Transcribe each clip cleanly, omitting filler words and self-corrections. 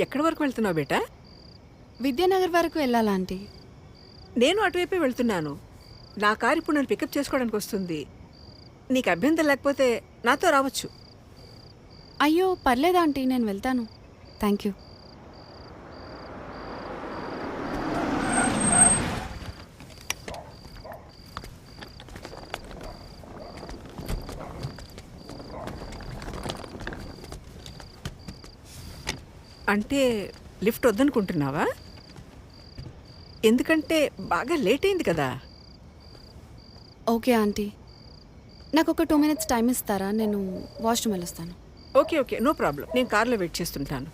ఎక్కడి వరకు వెళ్తున్నావు బేటా? విద్యానగర్ వరకు వెళ్ళాలా ఆంటీ? నేను అటువైపే వెళ్తున్నాను. నా కారు ఇప్పుడు నన్ను పికప్ చేసుకోవడానికి వస్తుంది. నీకు అభ్యంతరం లేకపోతే నాతో రావచ్చు. అయ్యో పర్లేదు ఆంటీ, నేను వెళ్తాను. Thank you. అంటే లిఫ్ట్ వద్దనుకుంటున్నావా? ఎందుకంటే బాగా లేట్ అయింది కదా. ఓకే ఆంటీ, నాకు ఒక 2 minutes టైం ఇస్తారా? నేను వాష్రూమ్ వెళ్ళొస్తాను. Okay okay, no problem. నేను కార్లో వెయిట్ చేస్తుంటాను.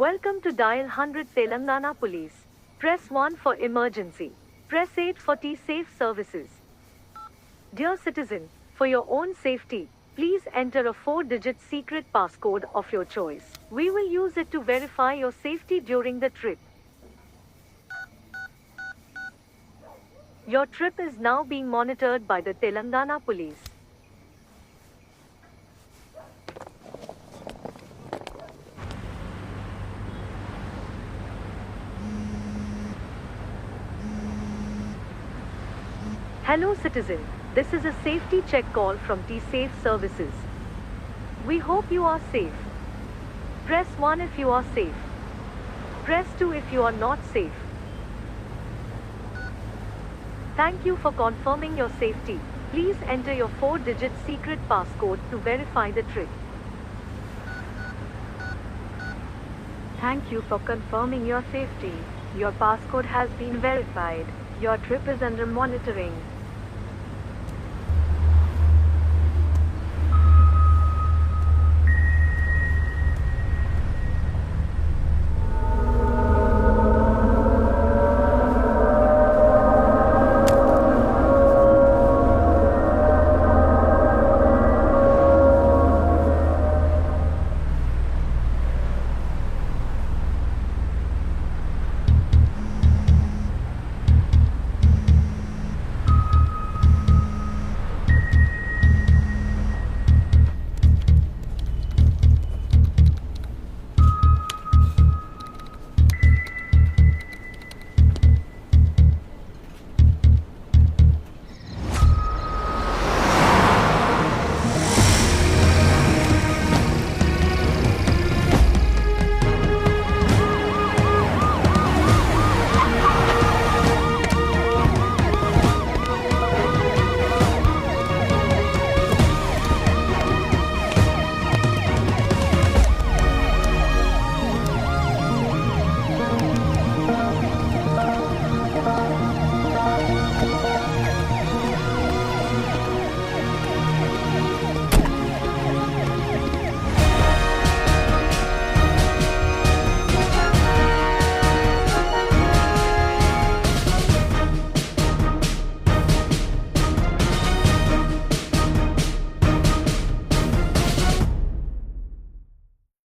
Welcome to Dial 100 Telangana Police. Press 1 for emergency. Press 8 for T-Safe services. Dear citizen, for your own safety, please enter a 4-digit secret passcode of your choice. We will use it to verify your safety during the trip. Your trip is now being monitored by the Telangana Police. Hello citizen, this is a safety check call from T-Safe services. We hope you are safe. Press 1 if you are safe. Press 2 if you are not safe. Thank you for confirming your safety. Please enter your 4-digit secret passcode to verify the trip. Thank you for confirming your safety. Your passcode has been verified. Your trip is under monitoring.